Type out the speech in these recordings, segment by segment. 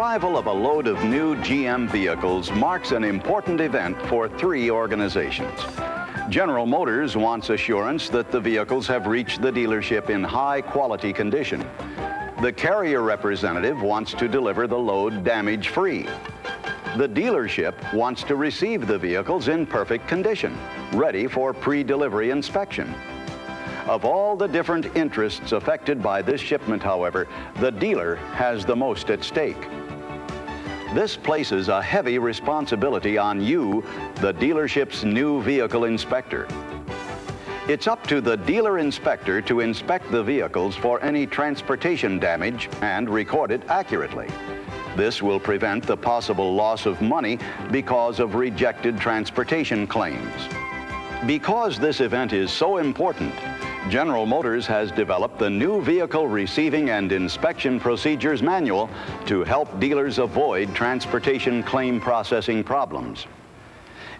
arrival of a load of new GM vehicles marks an important event for three organizations. General Motors wants assurance that the vehicles have reached the dealership in high-quality condition. The carrier representative wants to deliver the load damage-free. The dealership wants to receive the vehicles in perfect condition, ready for pre-delivery inspection. Of all the different interests affected by this shipment, however, the dealer has the most at stake. This places a heavy responsibility on you, the dealership's new vehicle inspector. It's up to the dealer inspector to inspect the vehicles for any transportation damage and record it accurately. This will prevent the possible loss of money because of rejected transportation claims. Because this event is so important, General Motors has developed the new Vehicle Receiving and Inspection Procedures Manual to help dealers avoid transportation claim processing problems.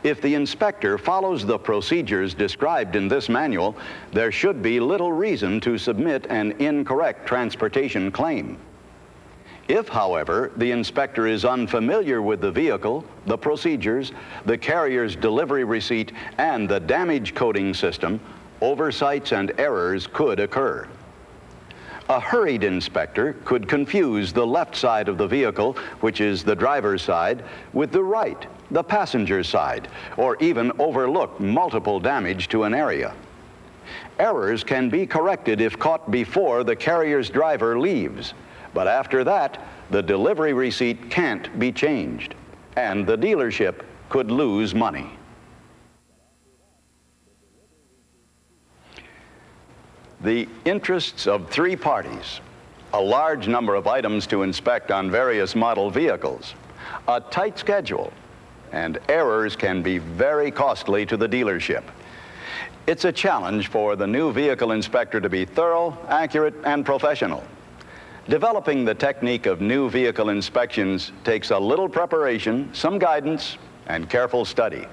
If the inspector follows the procedures described in this manual, there should be little reason to submit an incorrect transportation claim. If, however, the inspector is unfamiliar with the vehicle, the procedures, the carrier's delivery receipt, and the damage coding system, oversights and errors could occur. A hurried inspector could confuse the left side of the vehicle, which is the driver's side, with the right, the passenger's side, or even overlook multiple damage to an area. Errors can be corrected if caught before the carrier's driver leaves, but after that, the delivery receipt can't be changed, and the dealership could lose money. The interests of three parties, a large number of items to inspect on various model vehicles, a tight schedule, and errors can be very costly to the dealership. It's a challenge for the new vehicle inspector to be thorough, accurate, and professional. Developing the technique of new vehicle inspections takes a little preparation, some guidance, and careful study.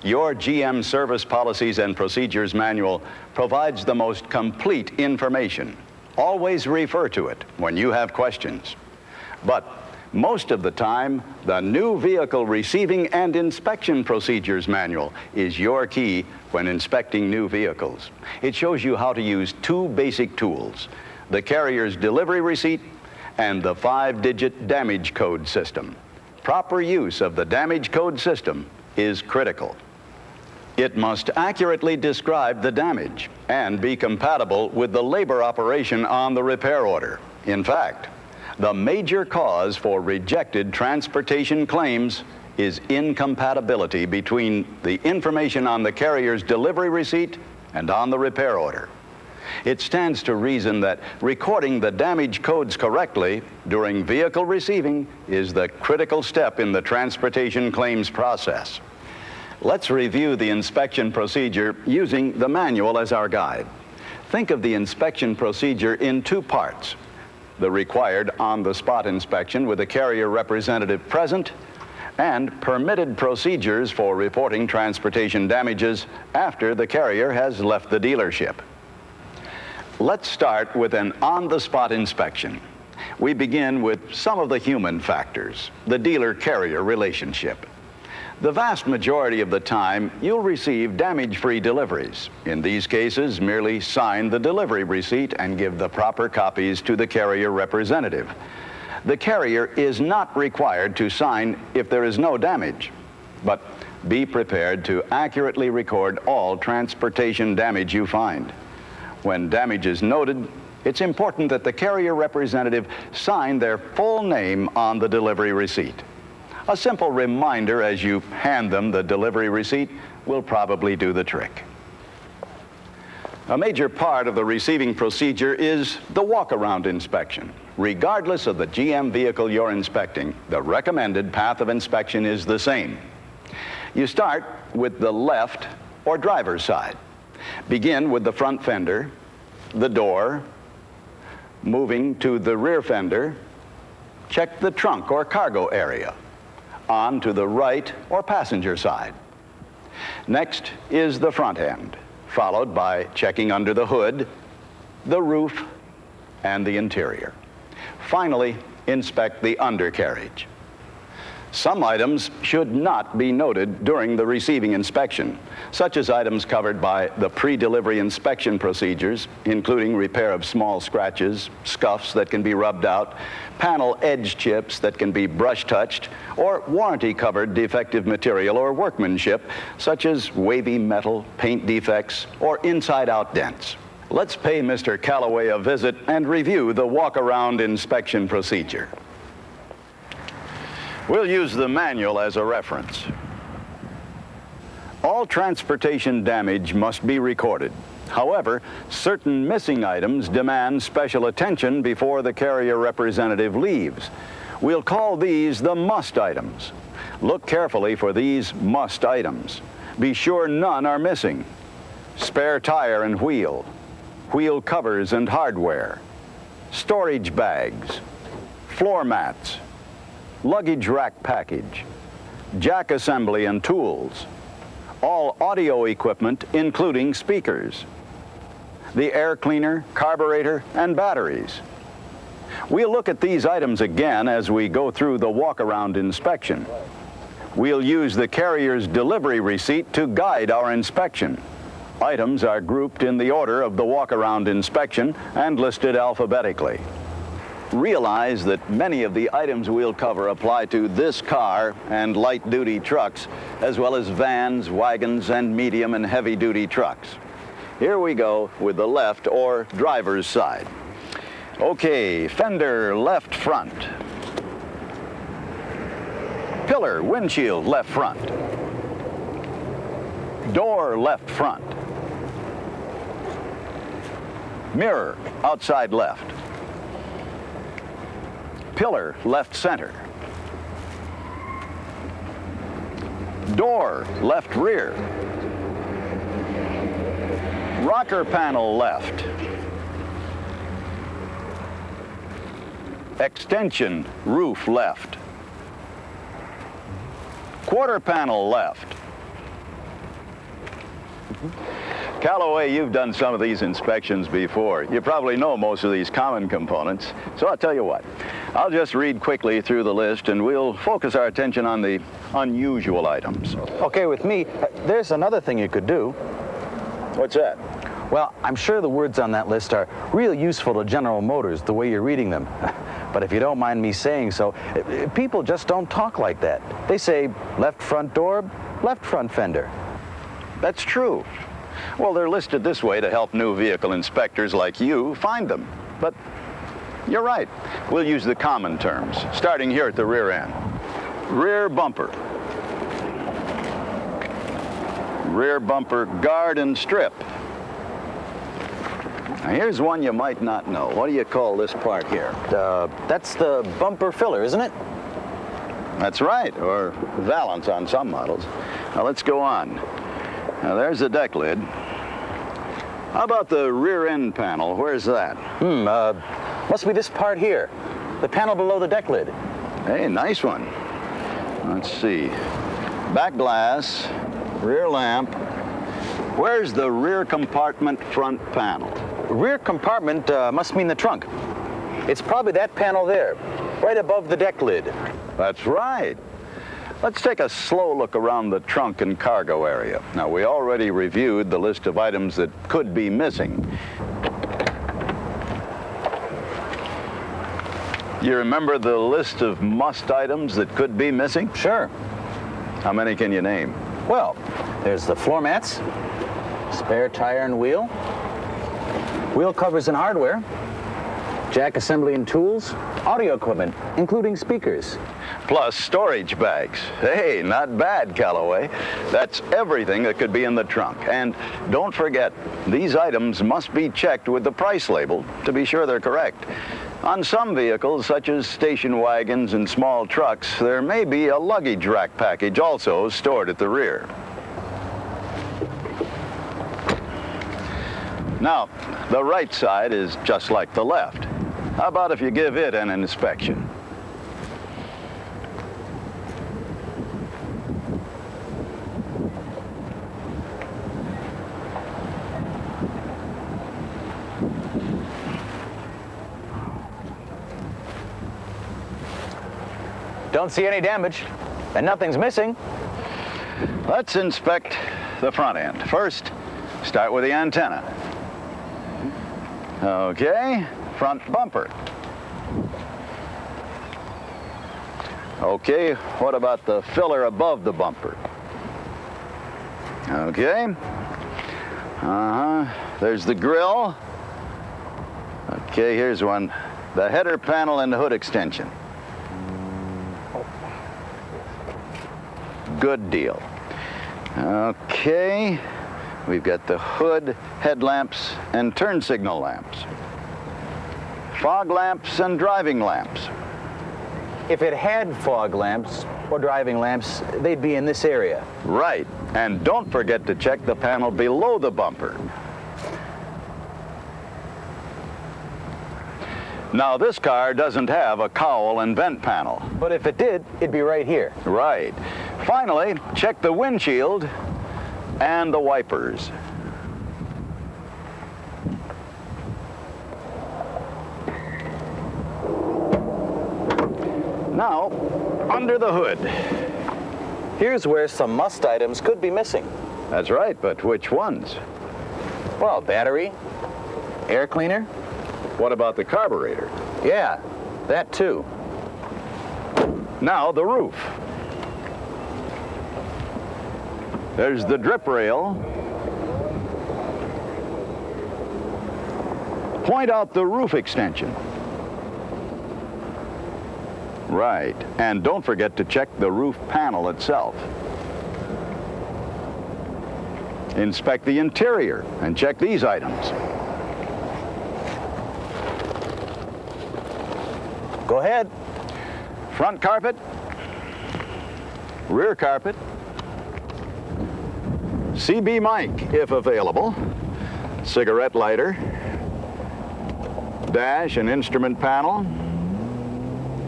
Your GM Service Policies and Procedures Manual provides the most complete information. Always refer to it when you have questions. But most of the time, the new Vehicle Receiving and Inspection Procedures Manual is your key when inspecting new vehicles. It shows you how to use two basic tools: the carrier's delivery receipt and the 5-digit damage code system. Proper use of the damage code system is critical. It must accurately describe the damage and be compatible with the labor operation on the repair order. In fact, the major cause for rejected transportation claims is incompatibility between the information on the carrier's delivery receipt and on the repair order. It stands to reason that recording the damage codes correctly during vehicle receiving is the critical step in the transportation claims process. Let's review the inspection procedure using the manual as our guide. Think of the inspection procedure in two parts: the required on-the-spot inspection with a carrier representative present, and permitted procedures for reporting transportation damages after the carrier has left the dealership. Let's start with an on-the-spot inspection. We begin with some of the human factors, the dealer-carrier relationship. The vast majority of the time, you'll receive damage-free deliveries. In these cases, merely sign the delivery receipt and give the proper copies to the carrier representative. The carrier is not required to sign if there is no damage, but be prepared to accurately record all transportation damage you find. When damage is noted, it's important that the carrier representative sign their full name on the delivery receipt. A simple reminder as you hand them the delivery receipt will probably do the trick. A major part of the receiving procedure is the walk-around inspection. Regardless of the GM vehicle you're inspecting, the recommended path of inspection is the same. You start with the left or driver's side. Begin with the front fender, the door, moving to the rear fender, check the trunk or cargo area, on to the right or passenger side. Next is the front end, followed by checking under the hood, the roof, and the interior. Finally, inspect the undercarriage. Some items should not be noted during the receiving inspection, such as items covered by the pre-delivery inspection procedures, including repair of small scratches, scuffs that can be rubbed out, panel edge chips that can be brush-touched, or warranty-covered defective material or workmanship, such as wavy metal, paint defects, or inside-out dents. Let's pay Mr. Calloway a visit and review the walk-around inspection procedure. We'll use the manual as a reference. All transportation damage must be recorded. However, certain missing items demand special attention before the carrier representative leaves. We'll call these the must items. Look carefully for these must items. Be sure none are missing. Spare tire and wheel covers and hardware, storage bags, floor mats, luggage rack package, jack assembly and tools, all audio equipment including speakers, the air cleaner, carburetor, and batteries. We'll look at these items again as we go through the walk-around inspection. We'll use the carrier's delivery receipt to guide our inspection. Items are grouped in the order of the walk-around inspection and listed alphabetically. Realize that many of the items we'll cover apply to this car and light-duty trucks, as well as vans, wagons, and medium and heavy-duty trucks. Here we go with the left or driver's side. Okay, fender left front. Pillar, windshield left front. Door left front. Mirror outside left. Pillar left center. Door left rear. Rocker panel left. Extension roof left. Quarter panel left. Calloway, you've done some of these inspections before. You probably know most of these common components. So I'll tell you what. I'll just read quickly through the list and we'll focus our attention on the unusual items. Okay, with me, there's another thing you could do. What's that? Well, I'm sure the words on that list are real useful to General Motors, the way you're reading them. But if you don't mind me saying so, people just don't talk like that. They say left front door, left front fender. That's true. Well, they're listed this way to help new vehicle inspectors like you find them. But you're right. We'll use the common terms, starting here at the rear end. Rear bumper. Rear bumper guard and strip. Now, here's one you might not know. What do you call this part here? That's the bumper filler, isn't it? That's right, or valance on some models. Now, let's go on. Now, there's the deck lid. How about the rear end panel? Where's that? Must be this part here. The panel below the deck lid. Hey, nice one. Let's see. Back glass, rear lamp. Where's the rear compartment front panel? Rear compartment must mean the trunk. It's probably that panel there, right above the deck lid. That's right. Let's take a slow look around the trunk and cargo area. Now, we already reviewed the list of items that could be missing. You remember the list of must items that could be missing? Sure. How many can you name? Well, there's the floor mats, spare tire and wheel covers and hardware, jack assembly and tools, audio equipment, including speakers. Plus storage bags. Hey, not bad, Calloway. That's everything that could be in the trunk. And don't forget, these items must be checked with the price label to be sure they're correct. On some vehicles, such as station wagons and small trucks, there may be a luggage rack package also stored at the rear. Now, the right side is just like the left. How about if you give it an inspection? don't see any damage, and nothing's missing. Let's inspect the front end. First, start with the antenna. Okay, front bumper. Okay, what about the filler above the bumper? Okay. There's the grill. Okay, here's one. The header panel and the hood extension. Good deal. Okay, we've got the hood, headlamps, and turn signal lamps. Fog lamps and driving lamps. If it had fog lamps or driving lamps, they'd be in this area. Right, and don't forget to check the panel below the bumper. Now, this car doesn't have a cowl and vent panel. But if it did, it'd be right here. Right. Finally, check the windshield and the wipers. Now, under the hood. Here's where some must items could be missing. That's right, but which ones? Well, battery, air cleaner. What about the carburetor? Yeah, that too. Now, the roof. There's the drip rail. Point out the roof extension. Right, and don't forget to check the roof panel itself. Inspect the interior and check these items. Go ahead. Front carpet, rear carpet, CB mic if available, cigarette lighter, dash and instrument panel,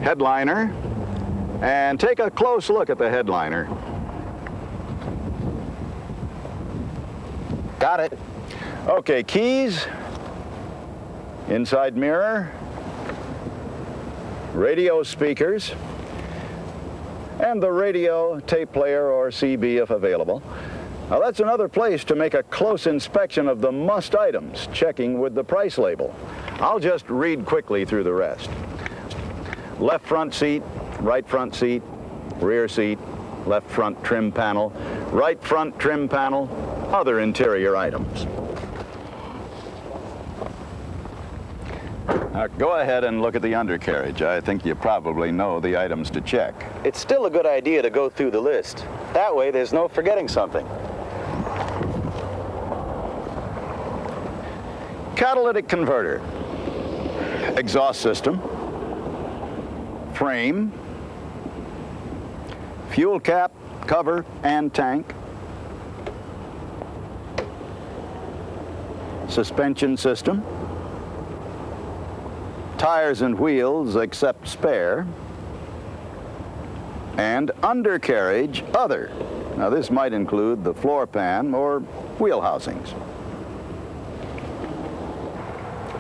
headliner, and take a close look at the headliner. Got it. Okay, keys, inside mirror, radio speakers, and the radio, tape player, or CB if available. Now that's another place to make a close inspection of the must items, checking with the price label. I'll just read quickly through the rest. Left front seat, right front seat, rear seat, left front trim panel, right front trim panel, other interior items. Now, go ahead and look at the undercarriage. I think you probably know the items to check. It's still a good idea to go through the list. That way, there's no forgetting something. Catalytic converter, exhaust system, frame, fuel cap, cover, and tank, suspension system, tires and wheels except spare, and undercarriage other. Now this might include the floor pan or wheel housings.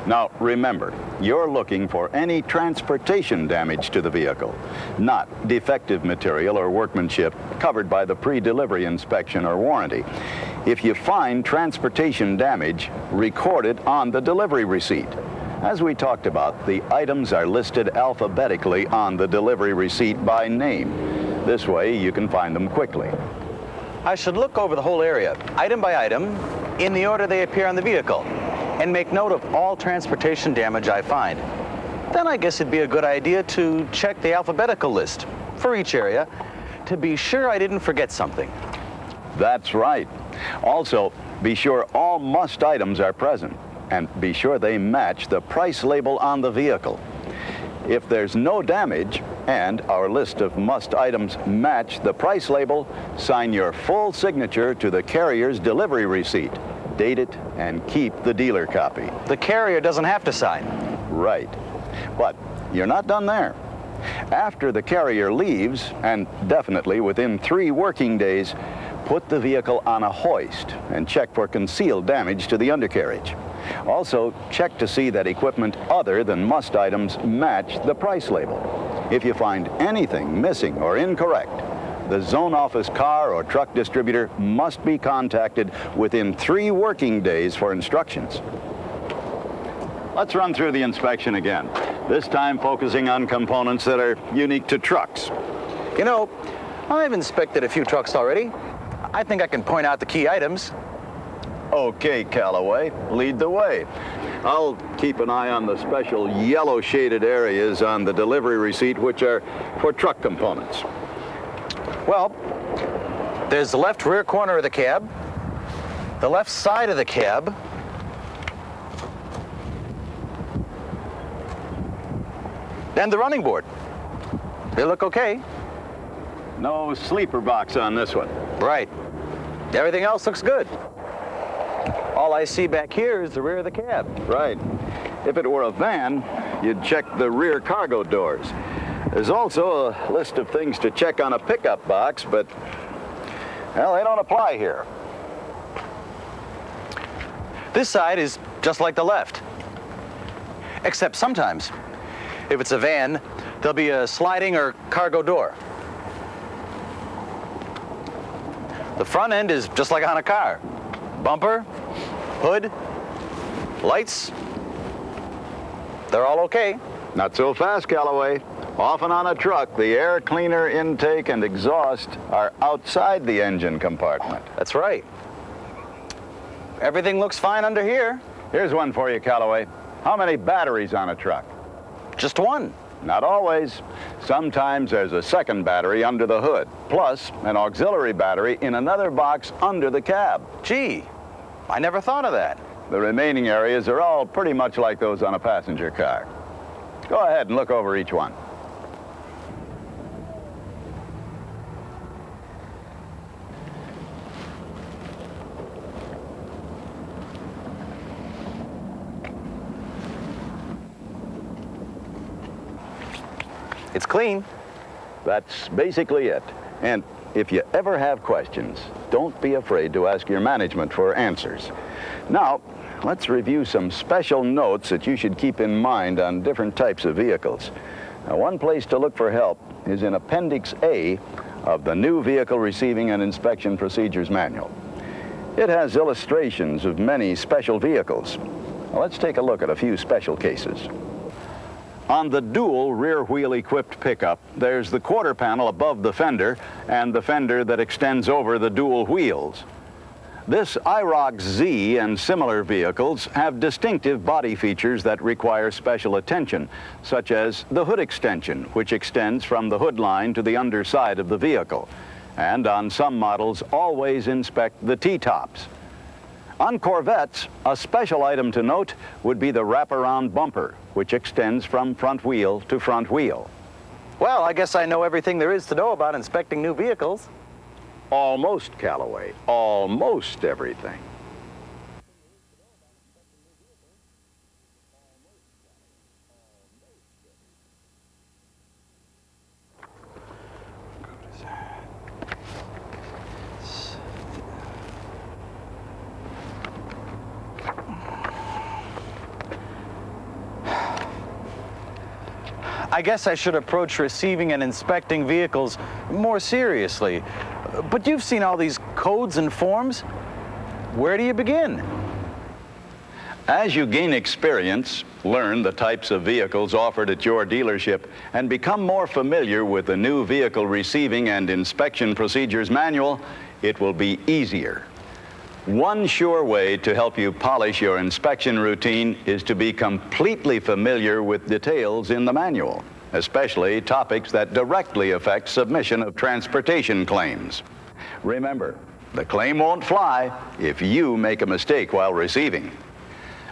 Now remember, you're looking for any transportation damage to the vehicle, not defective material or workmanship covered by the pre-delivery inspection or warranty. If you find transportation damage, record it on the delivery receipt. As we talked about, the items are listed alphabetically on the delivery receipt by name. This way, you can find them quickly. I should look over the whole area, item by item, in the order they appear on the vehicle, and make note of all transportation damage I find. Then I guess it'd be a good idea to check the alphabetical list for each area to be sure I didn't forget something. That's right. Also, be sure all must items are present, and be sure they match the price label on the vehicle. If there's no damage and our list of must items match the price label, sign your full signature to the carrier's delivery receipt. Date it and keep the dealer copy. The carrier doesn't have to sign. Right. But you're not done there. After the carrier leaves, and definitely within 3 working days, put the vehicle on a hoist and check for concealed damage to the undercarriage. Also, check to see that equipment other than must items match the price label. If you find anything missing or incorrect, the zone office car or truck distributor must be contacted within 3 working days for instructions. Let's run through the inspection again, this time focusing on components that are unique to trucks. You know, I've inspected a few trucks already. I think I can point out the key items. Okay, Callaway, lead the way. I'll keep an eye on the special yellow shaded areas on the delivery receipt, which are for truck components. Well, there's the left rear corner of the cab, the left side of the cab, and the running board. They look okay. No sleeper box on this one. Right. Everything else looks good. All I see back here is the rear of the cab. Right. If it were a van, you'd check the rear cargo doors. There's also a list of things to check on a pickup box, but, well, they don't apply here. This side is just like the left. Except sometimes, if it's a van, there'll be a sliding or cargo door. The front end is just like on a car. Bumper, hood, lights, they're all okay. Not so fast, Callaway. Often on a truck, the air cleaner intake and exhaust are outside the engine compartment. That's right. Everything looks fine under here. Here's one for you, Callaway. How many batteries on a truck? Just one. Not always. Sometimes there's a second battery under the hood, plus an auxiliary battery in another box under the cab. Gee, I never thought of that. The remaining areas are all pretty much like those on a passenger car. Go ahead and look over each one. It's clean. That's basically it. And if you ever have questions, don't be afraid to ask your management for answers. Now, let's review some special notes that you should keep in mind on different types of vehicles. Now, one place to look for help is in Appendix A of the New Vehicle Receiving and Inspection Procedures Manual. It has illustrations of many special vehicles. Now, let's take a look at a few special cases. On the dual rear wheel equipped pickup, there's the quarter panel above the fender and the fender that extends over the dual wheels. This IROC Z and similar vehicles have distinctive body features that require special attention, such as the hood extension, which extends from the hood line to the underside of the vehicle. And on some models, always inspect the T-tops. On Corvettes, a special item to note would be the wraparound bumper, which extends from front wheel to front wheel. Well, I guess I know everything there is to know about inspecting new vehicles. Almost, Callaway. Almost everything. I guess I should approach receiving and inspecting vehicles more seriously. But you've seen all these codes and forms. Where do you begin? As you gain experience, learn the types of vehicles offered at your dealership, and become more familiar with the New Vehicle Receiving and Inspection Procedures Manual, it will be easier. One sure way to help you polish your inspection routine is to be completely familiar with details in the manual, especially topics that directly affect submission of transportation claims. Remember, the claim won't fly if you make a mistake while receiving.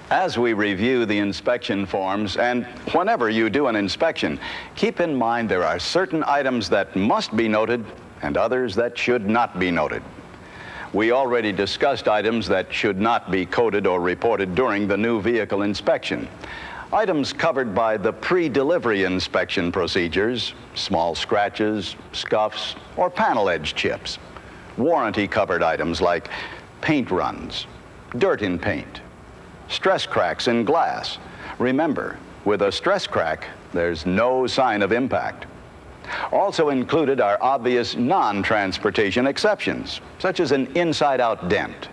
As we review the inspection forms, and whenever you do an inspection, keep in mind there are certain items that must be noted and others that should not be noted. We already discussed items that should not be coded or reported during the new vehicle inspection. Items covered by the pre-delivery inspection procedures, small scratches, scuffs, or panel edge chips. Warranty-covered items like paint runs, dirt in paint, stress cracks in glass. Remember, with a stress crack, there's no sign of impact. Also included are obvious non-transportation exceptions, such as an inside-out dent.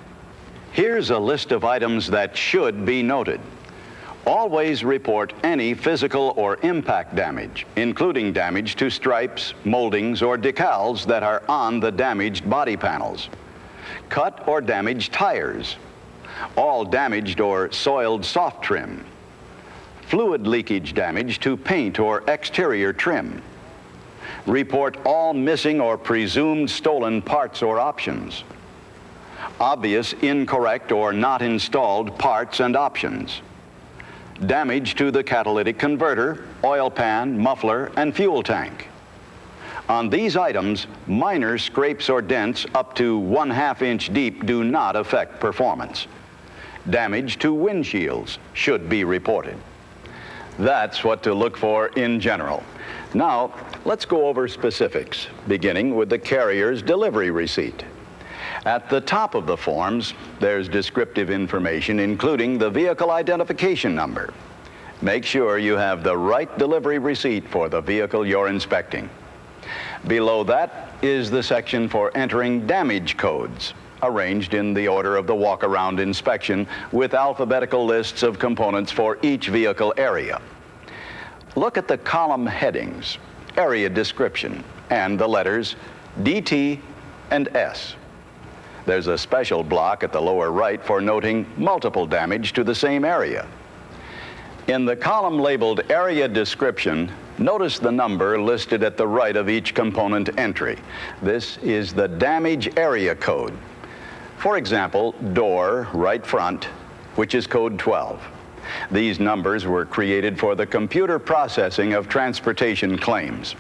Here's a list of items that should be noted. Always report any physical or impact damage, including damage to stripes, moldings, or decals that are on the damaged body panels. Cut or damaged tires. All damaged or soiled soft trim. Fluid leakage damage to paint or exterior trim. Report all missing or presumed stolen parts or options. Obvious incorrect or not installed parts and options. Damage to the catalytic converter, oil pan, muffler, and fuel tank. On these items, minor scrapes or dents up to 1/2 inch deep do not affect performance. Damage to windshields should be reported. That's what to look for in general. Now, let's go over specifics, beginning with the carrier's delivery receipt. At the top of the forms, there's descriptive information, including the vehicle identification number. Make sure you have the right delivery receipt for the vehicle you're inspecting. Below that is the section for entering damage codes, arranged in the order of the walk-around inspection with alphabetical lists of components for each vehicle area. Look at the column headings, area description, and the letters DT and S. There's a special block at the lower right for noting multiple damage to the same area. In the column labeled Area Description, notice the number listed at the right of each component entry. This is the damage area code. For example, door, right front, which is code 12. These numbers were created for the computer processing of transportation claims.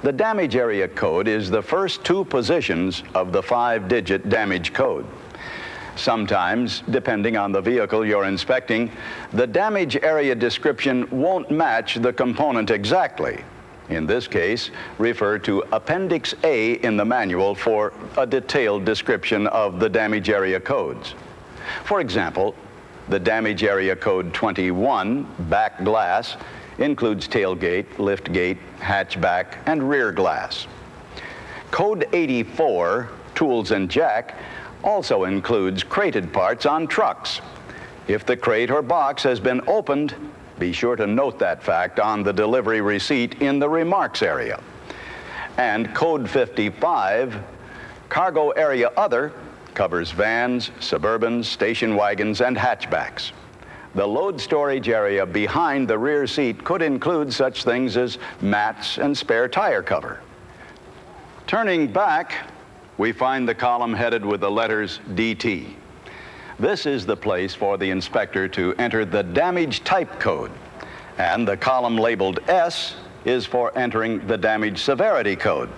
The damage area code is the first 2 positions of the 5-digit damage code. Sometimes, depending on the vehicle you're inspecting, the damage area description won't match the component exactly. In this case, refer to Appendix A in the manual for a detailed description of the damage area codes. For example, the damage area code 21, back glass, includes tailgate, liftgate, hatchback, and rear glass. Code 84, tools and jack, also includes crated parts on trucks. If the crate or box has been opened, be sure to note that fact on the delivery receipt in the remarks area. And Code 55, cargo area other, covers vans, Suburbans, station wagons, and hatchbacks. The load storage area behind the rear seat could include such things as mats and spare tire cover. Turning back, we find the column headed with the letters DT. This is the place for the inspector to enter the damage type code, and the column labeled S is for entering the damage severity code.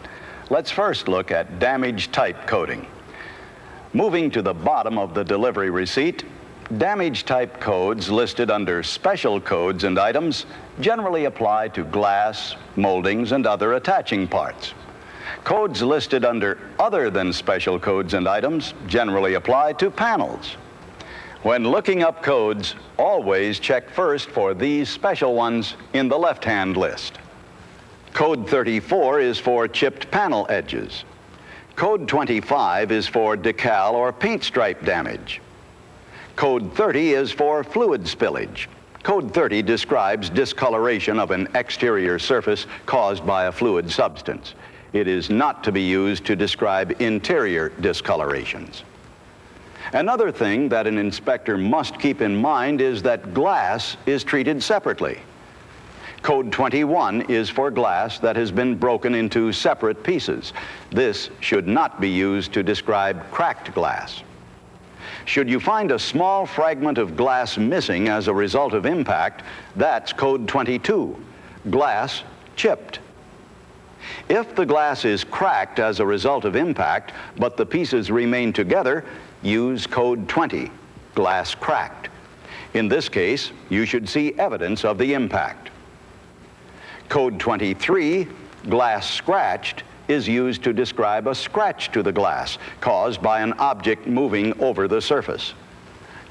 Let's first look at damage type coding. Moving to the bottom of the delivery receipt, damage type codes listed under special codes and items generally apply to glass, moldings, and other attaching parts. Codes listed under other than special codes and items generally apply to panels. When looking up codes, always check first for these special ones in the left-hand list. Code 34 is for chipped panel edges. Code 25 is for decal or paint stripe damage. Code 30 is for fluid spillage. Code 30 describes discoloration of an exterior surface caused by a fluid substance. It is not to be used to describe interior discolorations. Another thing that an inspector must keep in mind is that glass is treated separately. Code 21 is for glass that has been broken into separate pieces. This should not be used to describe cracked glass. Should you find a small fragment of glass missing as a result of impact, that's Code 22, glass chipped. If the glass is cracked as a result of impact, but the pieces remain together, use Code 20, glass cracked. In this case, you should see evidence of the impact. Code 23, glass scratched, is used to describe a scratch to the glass caused by an object moving over the surface.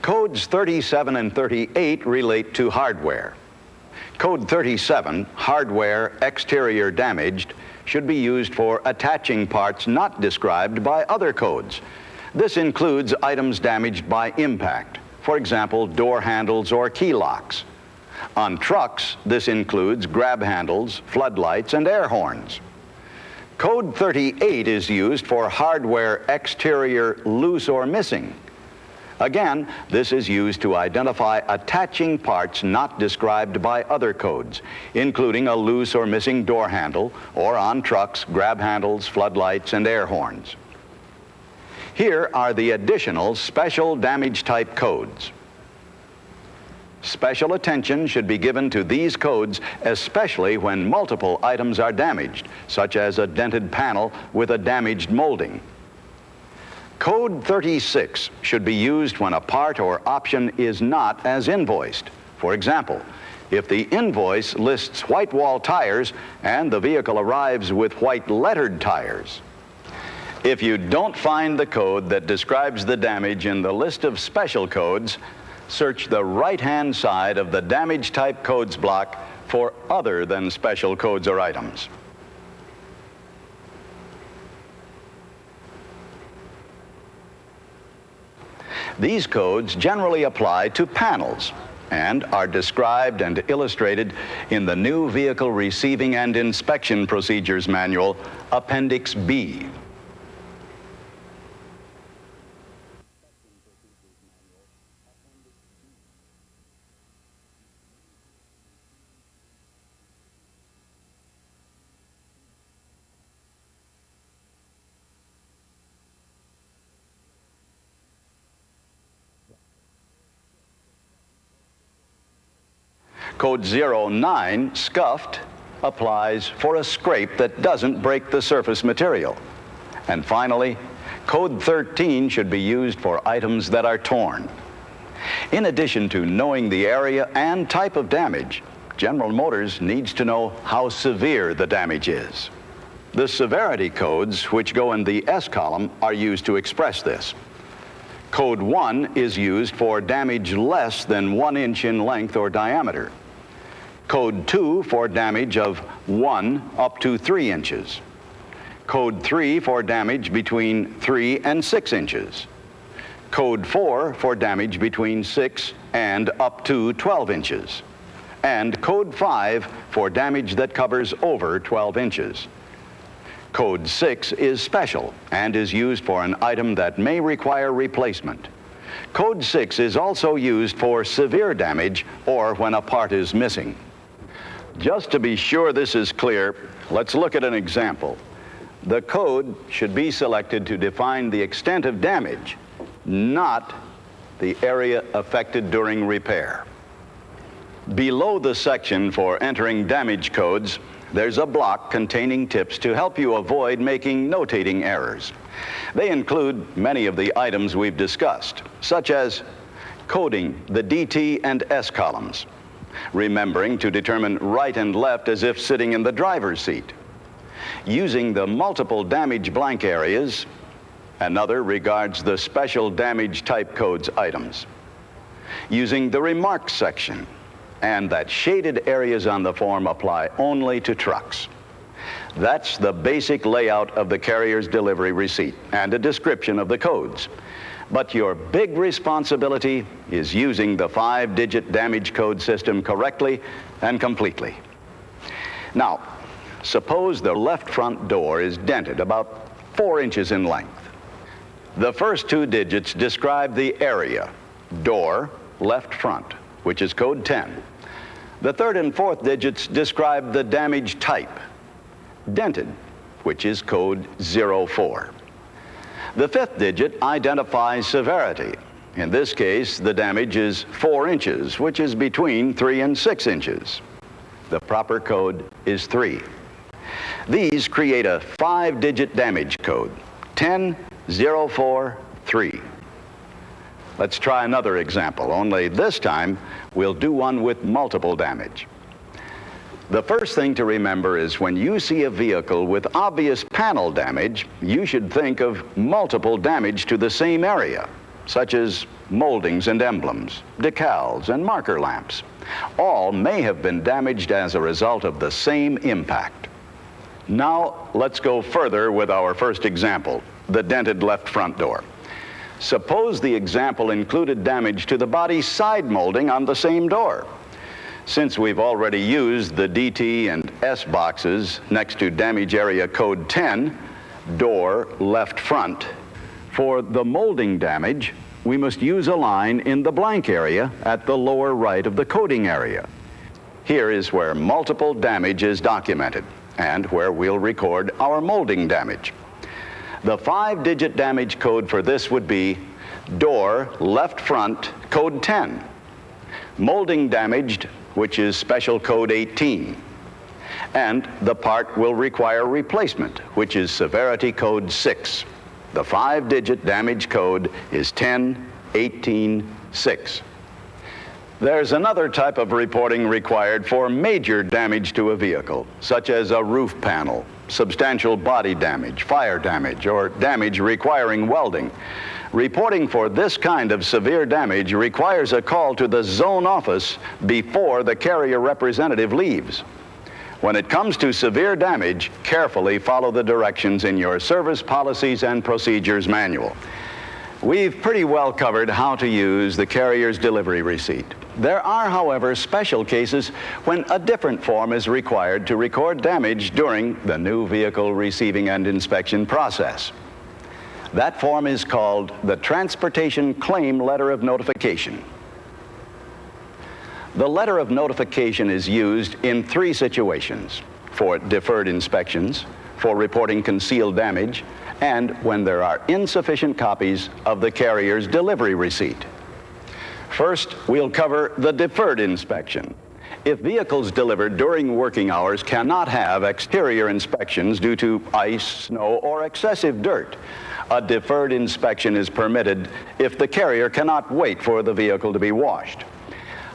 Codes 37 and 38 relate to hardware. Code 37, hardware exterior damaged, should be used for attaching parts not described by other codes. This includes items damaged by impact, for example, door handles or key locks. On trucks, this includes grab handles, floodlights, and air horns. Code 38 is used for hardware exterior loose or missing. Again, this is used to identify attaching parts not described by other codes, including a loose or missing door handle, or on trucks, grab handles, floodlights, and air horns. Here are the additional special damage type codes. Special attention should be given to these codes, especially when multiple items are damaged, such as a dented panel with a damaged molding. Code 36 should be used when a part or option is not as invoiced. For example, if the invoice lists white wall tires and the vehicle arrives with white lettered tires. If you don't find the code that describes the damage in the list of special codes, search the right-hand side of the damage type codes block for other than special codes or items. These codes generally apply to panels and are described and illustrated in the new Vehicle Receiving and Inspection Procedures Manual, Appendix B. Code 09, scuffed, applies for a scrape that doesn't break the surface material. And finally, Code 13 should be used for items that are torn. In addition to knowing the area and type of damage, General Motors needs to know how severe the damage is. The severity codes, which go in the S column, are used to express this. Code 1 is used for damage less than 1 inch in length or diameter. Code 2 for damage of 1 up to 3 inches. Code 3 for damage between 3 and 6 inches. Code 4 for damage between 6 and up to 12 inches. And Code 5 for damage that covers over 12 inches. Code 6 is special and is used for an item that may require replacement. Code 6 is also used for severe damage or when a part is missing. Just to be sure this is clear, let's look at an example. The code should be selected to define the extent of damage, not the area affected during repair. Below the section for entering damage codes, there's a block containing tips to help you avoid making notating errors. They include many of the items we've discussed, such as coding the DT and S columns, remembering to determine right and left as if sitting in the driver's seat, using the multiple damage blank areas. Another regards the special damage type codes items, using the remarks section, and that shaded areas on the form apply only to trucks. That's the basic layout of the carrier's delivery receipt and a description of the codes. But your big responsibility is using the 5-digit damage code system correctly and completely. Now, suppose the left front door is dented about 4 inches in length. The first 2 digits describe the area, door, left front, which is code 10. The third and fourth digits describe the damage type, dented, which is code 04. The fifth digit identifies severity. In this case, the damage is 4 inches, which is between 3 and 6 inches. The proper code is 3. These create a 5-digit damage code, 10-04-3. Let's try another example, only this time we'll do one with multiple damage. The first thing to remember is when you see a vehicle with obvious panel damage, you should think of multiple damage to the same area. such as moldings and emblems, decals, and marker lamps. All may have been damaged as a result of the same impact. Now, let's go further with our first example, the dented left front door. Suppose the example included damage to the body side molding on the same door. Since we've already used the DT and S boxes next to damage area code 10, door left front, for the molding damage, we must use a line in the blank area at the lower right of the coding area. Here is where multiple damage is documented and where we'll record our molding damage. The 5-digit damage code for this would be door left front code 10. Molding damaged, which is special code 18. And the part will require replacement, which is severity code 6. The 5-digit damage code is 10-18-6. There's another type of reporting required for major damage to a vehicle, such as a roof panel, substantial body damage, fire damage, or damage requiring welding. Reporting for this kind of severe damage requires a call to the zone office before the carrier representative leaves. When it comes to severe damage, carefully follow the directions in your Service Policies and Procedures Manual. We've pretty well covered how to use the carrier's delivery receipt. There are, however, special cases when a different form is required to record damage during the new vehicle receiving and inspection process. That form is called the Transportation Claim Letter of Notification. The letter of notification is used in 3 situations: for deferred inspections, for reporting concealed damage, and when there are insufficient copies of the carrier's delivery receipt. First, we'll cover the deferred inspection. If vehicles delivered during working hours cannot have exterior inspections due to ice, snow, or excessive dirt, a deferred inspection is permitted if the carrier cannot wait for the vehicle to be washed.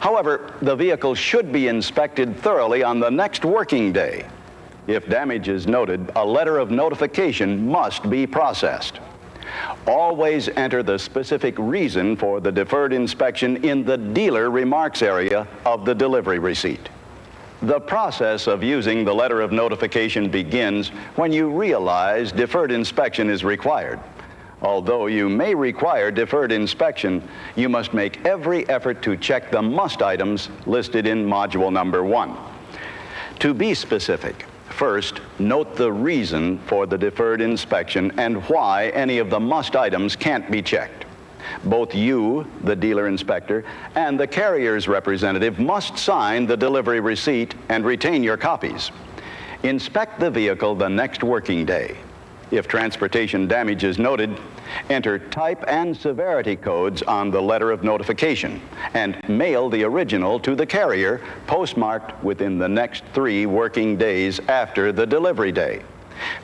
However, the vehicle should be inspected thoroughly on the next working day. If damage is noted, a letter of notification must be processed. Always enter the specific reason for the deferred inspection in the dealer remarks area of the delivery receipt. The process of using the letter of notification begins when you realize deferred inspection is required. Although you may require deferred inspection, you must make every effort to check the must items listed in module number 1. To be specific, first, note the reason for the deferred inspection and why any of the must items can't be checked. Both you, the dealer inspector, and the carrier's representative must sign the delivery receipt and retain your copies. Inspect the vehicle the next working day. If transportation damage is noted, enter type and severity codes on the letter of notification and mail the original to the carrier, postmarked within the next 3 working days after the delivery day.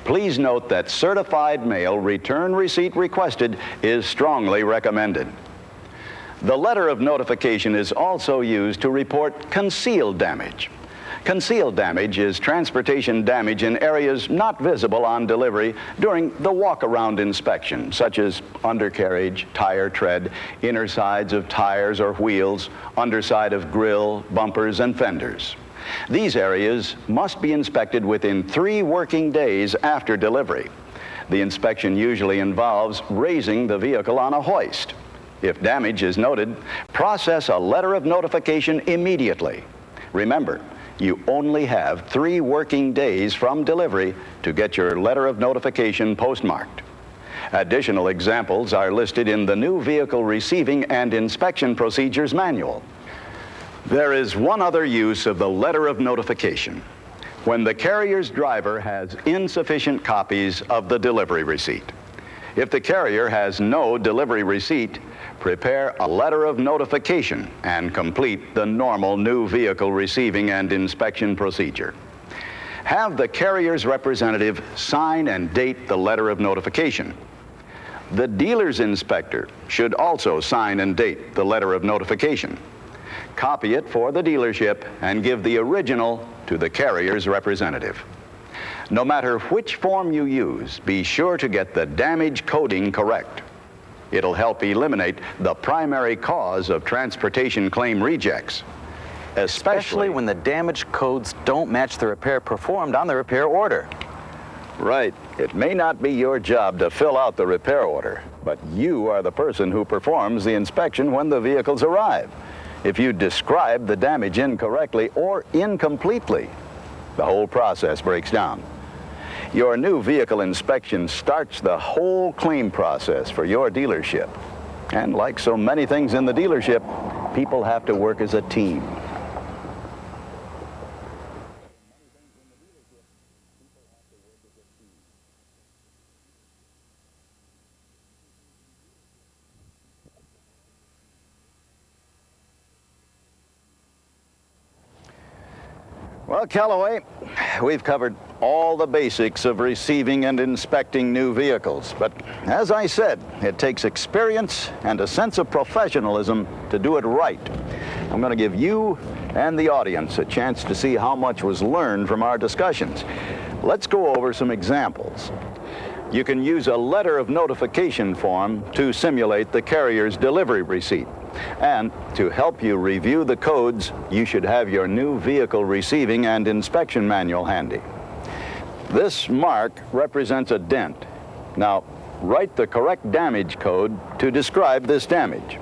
Please note that certified mail return receipt requested is strongly recommended. The letter of notification is also used to report concealed damage. Concealed damage is transportation damage in areas not visible on delivery during the walk-around inspection, such as undercarriage, tire tread, inner sides of tires or wheels, underside of grille, bumpers, and fenders. These areas must be inspected within 3 working days after delivery. The inspection usually involves raising the vehicle on a hoist. If damage is noted, process a letter of notification immediately. Remember, you only have 3 working days from delivery to get your letter of notification postmarked. Additional examples are listed in the new Vehicle Receiving and Inspection Procedures Manual. There is one other use of the letter of notification: when the carrier's driver has insufficient copies of the delivery receipt. If the carrier has no delivery receipt, prepare a letter of notification and complete the normal new vehicle receiving and inspection procedure. Have the carrier's representative sign and date the letter of notification. The dealer's inspector should also sign and date the letter of notification. Copy it for the dealership and give the original to the carrier's representative. No matter which form you use, be sure to get the damage coding correct. It'll help eliminate the primary cause of transportation claim rejects, Especially when the damage codes don't match the repair performed on the repair order. Right. It may not be your job to fill out the repair order, but you are the person who performs the inspection when the vehicles arrive. If you describe the damage incorrectly or incompletely, the whole process breaks down. Your new vehicle inspection starts the whole claim process for your dealership. And like so many things in the dealership, people have to work as a team. Well, Callaway, we've covered all the basics of receiving and inspecting new vehicles. But as I said, it takes experience and a sense of professionalism to do it right. I'm going to give you and the audience a chance to see how much was learned from our discussions. Let's go over some examples. You can use a letter of notification form to simulate the carrier's delivery receipt. And to help you review the codes, you should have your new vehicle receiving and inspection manual handy. This mark represents a dent. Now, write the correct damage code to describe this damage.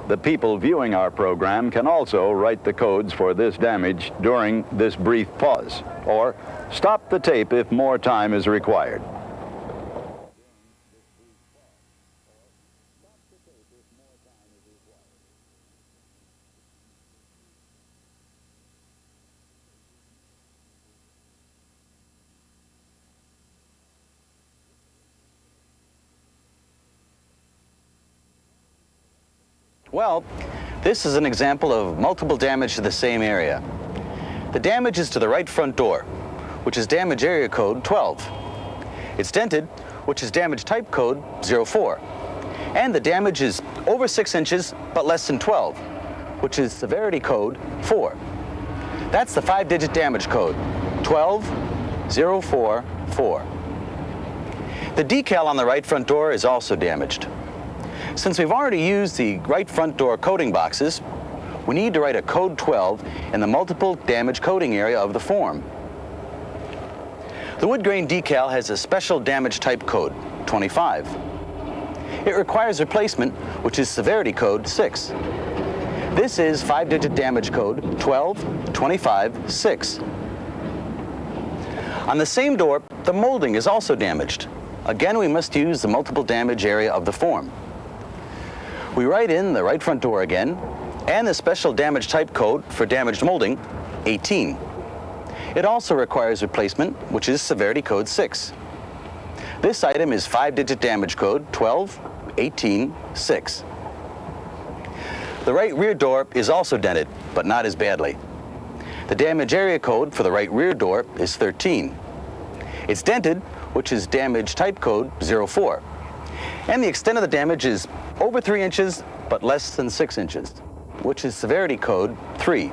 The people viewing our program can also write the codes for this damage during this brief pause, or stop the tape if more time is required. Well, this is an example of multiple damage to the same area. The damage is to the right front door, which is damage area code 12. It's dented, which is damage type code 04. And the damage is over 6 inches, but less than 12, which is severity code 4. That's the 5-digit damage code, 12044. The decal on the right front door is also damaged. Since we've already used the right front door coding boxes, we need to write a code 12 in the multiple damage coding area of the form. The wood grain decal has a special damage type code, 25. It requires replacement, which is severity code 6. This is 5-digit damage code 12256. On the same door, the molding is also damaged. Again, we must use the multiple damage area of the form. We write in the right front door again, and the special damage type code for damaged molding, 18. It also requires replacement, which is severity code 6. This item is 5-digit damage code 12186. The right rear door is also dented, but not as badly. The damage area code for the right rear door is 13. It's dented, which is damage type code 04. And the extent of the damage is over 3 inches, but less than 6 inches, which is severity code 3.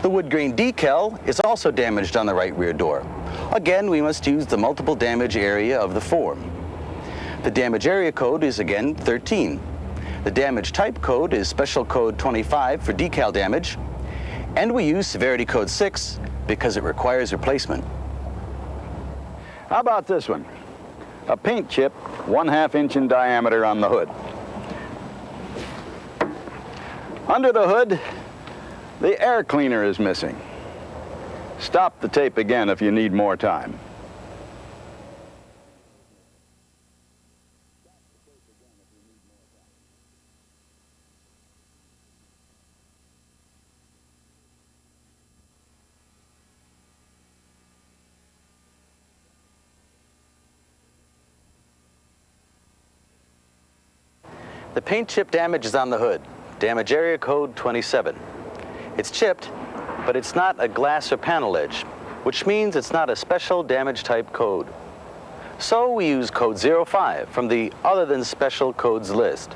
The wood grain decal is also damaged on the right rear door. Again, we must use the multiple damage area of the form. The damage area code is again 13. The damage type code is special code 25 for decal damage, and we use severity code 6 because it requires replacement. How about this one? A paint chip 1/2 inch in diameter on the hood. Under the hood, the air cleaner is missing. Stop the tape again if you need more time. The paint chip damage is on the hood, damage area code 27. It's chipped, but it's not a glass or panel edge, which means it's not a special damage type code. So we use code 05 from the other than special codes list.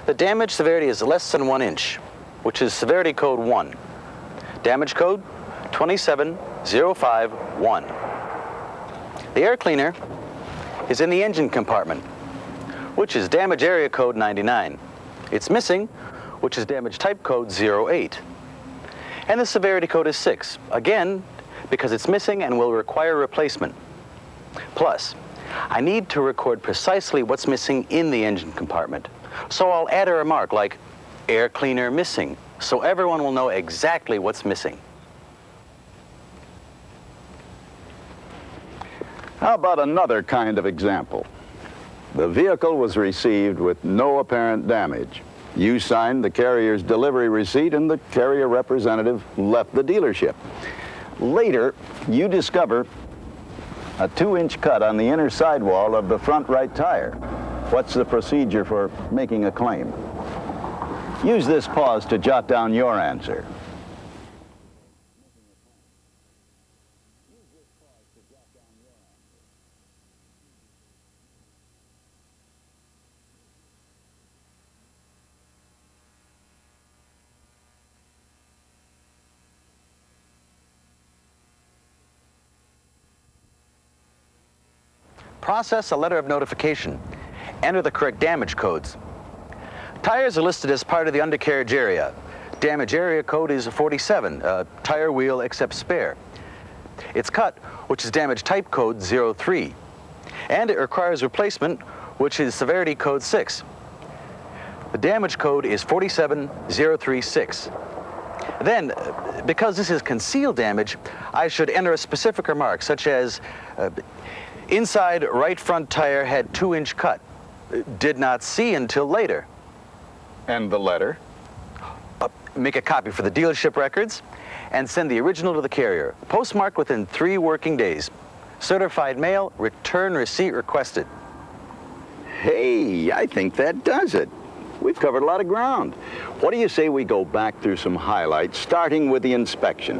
The damage severity is less than 1 inch, which is severity code 1. Damage code 27051. The air cleaner is in the engine compartment, which is damage area code 99. It's missing, which is damage type code 08. And the severity code is 6, again, because it's missing and will require replacement. Plus, I need to record precisely what's missing in the engine compartment. So I'll add a remark like, air cleaner missing, so everyone will know exactly what's missing. How about another kind of example? The vehicle was received with no apparent damage. You signed the carrier's delivery receipt and the carrier representative left the dealership. Later, you discover a 2-inch cut on the inner sidewall of the front right tire. What's the procedure for making a claim? Use this pause to jot down your answer. Process a letter of notification. Enter the correct damage codes. Tires are listed as part of the undercarriage area. Damage area code is 47, tire wheel except spare. It's cut, which is damage type code 03. And it requires replacement, which is severity code 6. The damage code is 47036. Then, because this is concealed damage, I should enter a specific remark, such as, inside right front tire had 2-inch cut. Did not see until later. And the letter? Make a copy for the dealership records and send the original to the carrier. Postmarked within 3 working days. Certified mail, return receipt requested. Hey, I think that does it. We've covered a lot of ground. What do you say we go back through some highlights, starting with the inspection?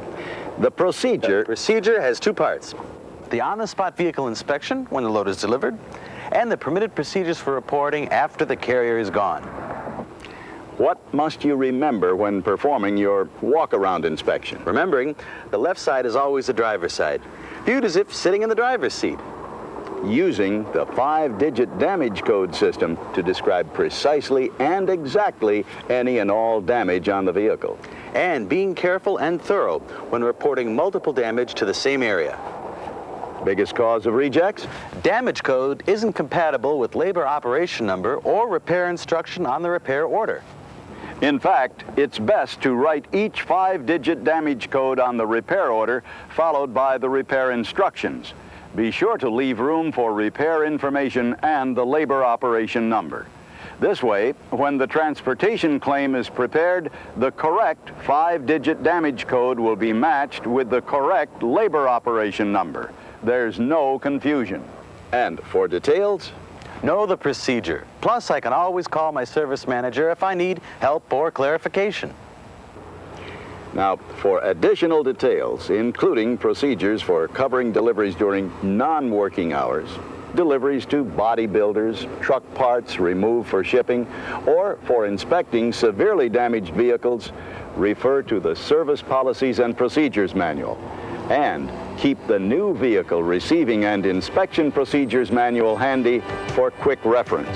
The procedure... The procedure has 2 parts. The on-the-spot vehicle inspection when the load is delivered, and the permitted procedures for reporting after the carrier is gone. What must you remember when performing your walk-around inspection? Remembering, the left side is always the driver's side, viewed as if sitting in the driver's seat. Using the 5-digit damage code system to describe precisely and exactly any and all damage on the vehicle. And being careful and thorough when reporting multiple damage to the same area. Biggest cause of rejects? Damage code isn't compatible with labor operation number or repair instruction on the repair order. In fact, it's best to write each 5-digit damage code on the repair order, followed by the repair instructions. Be sure to leave room for repair information and the labor operation number. This way, when the transportation claim is prepared, the correct 5-digit damage code will be matched with the correct labor operation number. There's no confusion. And for details, know the procedure. Plus, I can always call my service manager if I need help or clarification. Now, for additional details, including procedures for covering deliveries during non-working hours, deliveries to bodybuilders, truck parts removed for shipping, or for inspecting severely damaged vehicles, refer to the Service Policies and Procedures Manual. And keep the new vehicle receiving and inspection procedures manual handy for quick reference.